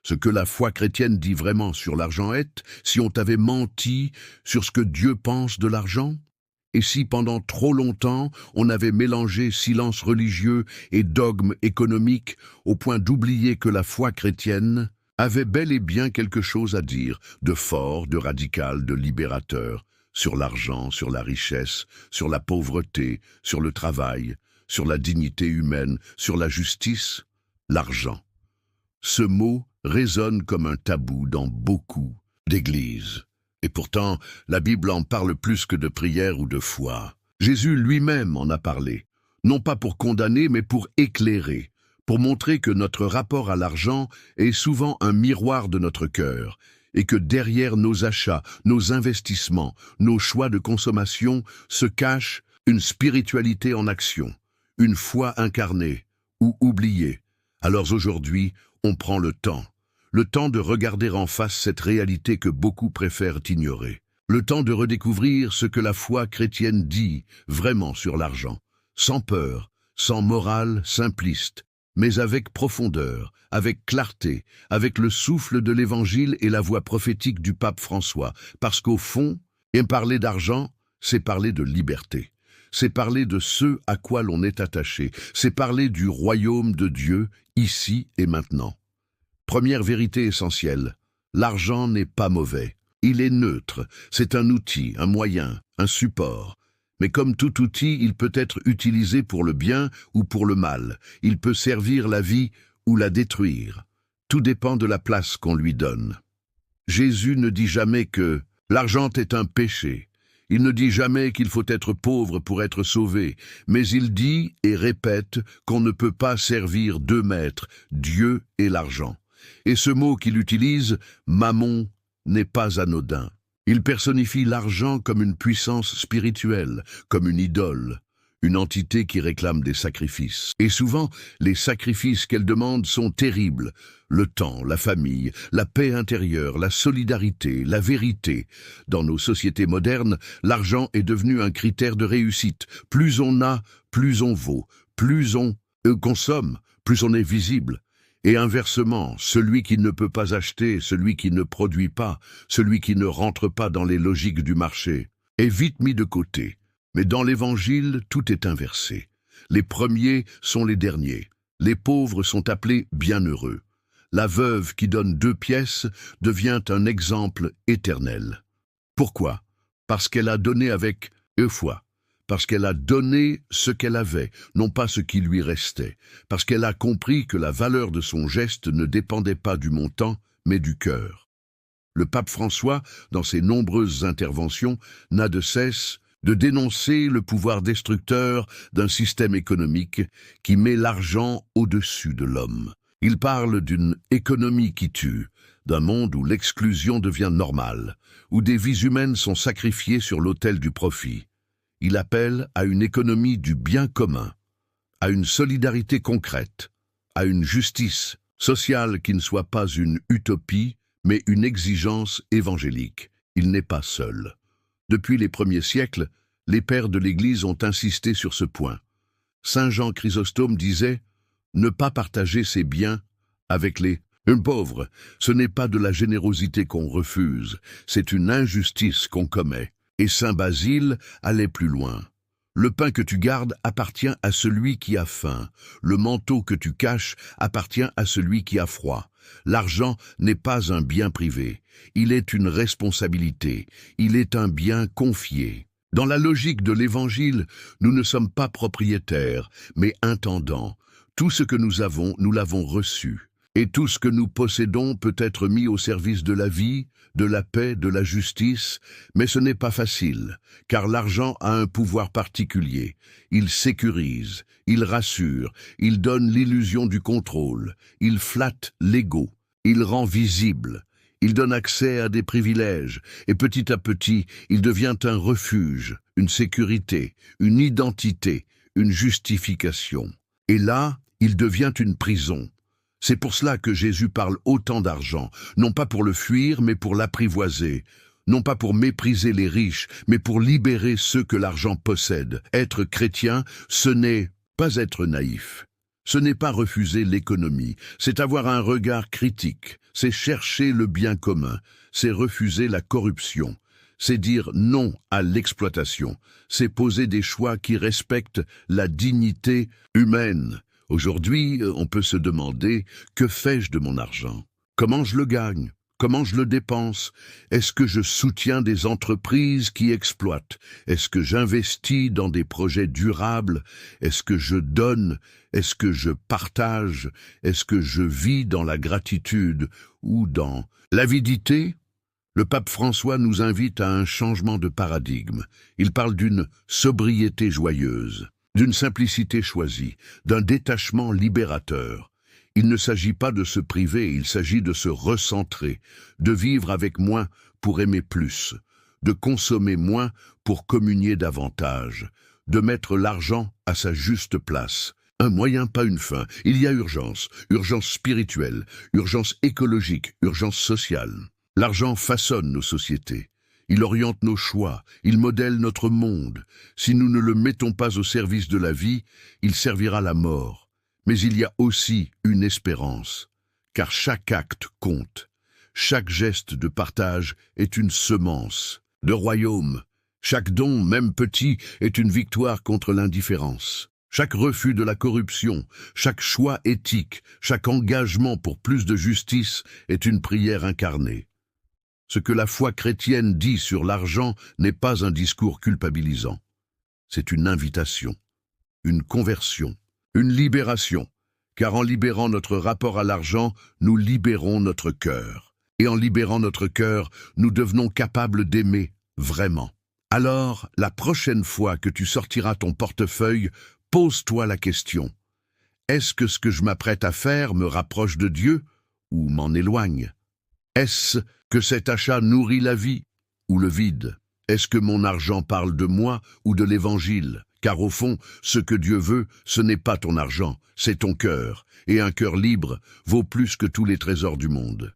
Ce que la foi chrétienne dit vraiment sur l'argent est, si on t'avait menti sur ce que Dieu pense de l'argent? Et si pendant trop longtemps on avait mélangé silence religieux et dogme économique au point d'oublier que la foi chrétienne avait bel et bien quelque chose à dire, de fort, de radical, de libérateur, sur l'argent, sur la richesse, sur la pauvreté, sur le travail, sur la dignité humaine, sur la justice, l'argent. Ce mot résonne comme un tabou dans beaucoup d'églises. Et pourtant, la Bible en parle plus que de prière ou de foi. Jésus lui-même en a parlé, non pas pour condamner, mais pour éclairer, pour montrer que notre rapport à l'argent est souvent un miroir de notre cœur, et que derrière nos achats, nos investissements, nos choix de consommation se cache une spiritualité en action, une foi incarnée ou oubliée. Alors aujourd'hui, on prend le temps de regarder en face cette réalité que beaucoup préfèrent ignorer, le temps de redécouvrir ce que la foi chrétienne dit vraiment sur l'argent, sans peur, sans morale simpliste, mais avec profondeur, avec clarté, avec le souffle de l'Évangile et la voix prophétique du pape François, parce qu'au fond, parler d'argent, c'est parler de liberté. C'est parler de ce à quoi l'on est attaché, c'est parler du royaume de Dieu, ici et maintenant. Première vérité essentielle, l'argent n'est pas mauvais. Il est neutre, c'est un outil, un moyen, un support. Mais comme tout outil, il peut être utilisé pour le bien ou pour le mal. Il peut servir la vie ou la détruire. Tout dépend de la place qu'on lui donne. Jésus ne dit jamais que l'argent est un péché. Il ne dit jamais qu'il faut être pauvre pour être sauvé, mais il dit et répète qu'on ne peut pas servir deux maîtres, Dieu et l'argent. Et ce mot qu'il utilise, mammon, n'est pas anodin. Il personnifie l'argent comme une puissance spirituelle, comme une idole, une entité qui réclame des sacrifices. Et souvent, les sacrifices qu'elle demande sont terribles. Le temps, la famille, la paix intérieure, la solidarité, la vérité. Dans nos sociétés modernes, l'argent est devenu un critère de réussite. Plus on a, plus on vaut. Plus on consomme, plus on est visible. Et inversement, celui qui ne peut pas acheter, celui qui ne produit pas, celui qui ne rentre pas dans les logiques du marché, est vite mis de côté. Mais dans l'Évangile, tout est inversé. Les premiers sont les derniers. Les pauvres sont appelés bienheureux. La veuve qui donne 2 pièces devient un exemple éternel. Pourquoi? Parce qu'elle a donné avec foi. Parce qu'elle a donné ce qu'elle avait, non pas ce qui lui restait, parce qu'elle a compris que la valeur de son geste ne dépendait pas du montant, mais du cœur. Le pape François, dans ses nombreuses interventions, n'a de cesse de dénoncer le pouvoir destructeur d'un système économique qui met l'argent au-dessus de l'homme. Il parle d'une économie qui tue, d'un monde où l'exclusion devient normale, où des vies humaines sont sacrifiées sur l'autel du profit. Il appelle à une économie du bien commun, à une solidarité concrète, à une justice sociale qui ne soit pas une utopie, mais une exigence évangélique. Il n'est pas seul. Depuis les premiers siècles, les pères de l'Église ont insisté sur ce point. Saint Jean Chrysostome disait « Ne pas partager ses biens avec les pauvres, ce n'est pas de la générosité qu'on refuse, c'est une injustice qu'on commet. » Et saint Basile allait plus loin. Le pain que tu gardes appartient à celui qui a faim. Le manteau que tu caches appartient à celui qui a froid. L'argent n'est pas un bien privé. Il est une responsabilité. Il est un bien confié. Dans la logique de l'Évangile, nous ne sommes pas propriétaires, mais intendants. Tout ce que nous avons, nous l'avons reçu. Et tout ce que nous possédons peut être mis au service de la vie, de la paix, de la justice, mais ce n'est pas facile, car l'argent a un pouvoir particulier. Il sécurise, il rassure, il donne l'illusion du contrôle, il flatte l'ego, il rend visible, il donne accès à des privilèges, et petit à petit, il devient un refuge, une sécurité, une identité, une justification. Et là, il devient une prison. C'est pour cela que Jésus parle autant d'argent, non pas pour le fuir, mais pour l'apprivoiser, non pas pour mépriser les riches, mais pour libérer ceux que l'argent possède. Être chrétien, ce n'est pas être naïf. Ce n'est pas refuser l'économie, c'est avoir un regard critique, c'est chercher le bien commun, c'est refuser la corruption, c'est dire non à l'exploitation, c'est poser des choix qui respectent la dignité humaine. Aujourd'hui, on peut se demander, que fais-je de mon argent? Comment je le gagne? Comment je le dépense? Est-ce que je soutiens des entreprises qui exploitent? Est-ce que j'investis dans des projets durables? Est-ce que je donne? Est-ce que je partage? Est-ce que je vis dans la gratitude ou dans l'avidité? Le pape François nous invite à un changement de paradigme. Il parle d'une sobriété joyeuse, d'une simplicité choisie, d'un détachement libérateur. Il ne s'agit pas de se priver, il s'agit de se recentrer, de vivre avec moins pour aimer plus, de consommer moins pour communier davantage, de mettre l'argent à sa juste place. Un moyen, pas une fin. Il y a urgence, urgence spirituelle, urgence écologique, urgence sociale. L'argent façonne nos sociétés. Il oriente nos choix, il modèle notre monde. Si nous ne le mettons pas au service de la vie, il servira la mort. Mais il y a aussi une espérance, car chaque acte compte. Chaque geste de partage est une semence de royaume. Chaque don, même petit, est une victoire contre l'indifférence. Chaque refus de la corruption, chaque choix éthique, chaque engagement pour plus de justice est une prière incarnée. Ce que la foi chrétienne dit sur l'argent n'est pas un discours culpabilisant. C'est une invitation, une conversion, une libération, car en libérant notre rapport à l'argent, nous libérons notre cœur. Et en libérant notre cœur, nous devenons capables d'aimer vraiment. Alors, la prochaine fois que tu sortiras ton portefeuille, pose-toi la question. Est-ce que ce que je m'apprête à faire me rapproche de Dieu ou m'en éloigne? Est-ce que cet achat nourrit la vie ou le vide? Est-ce que mon argent parle de moi ou de l'Évangile? Car au fond, ce que Dieu veut, ce n'est pas ton argent, c'est ton cœur. Et un cœur libre vaut plus que tous les trésors du monde.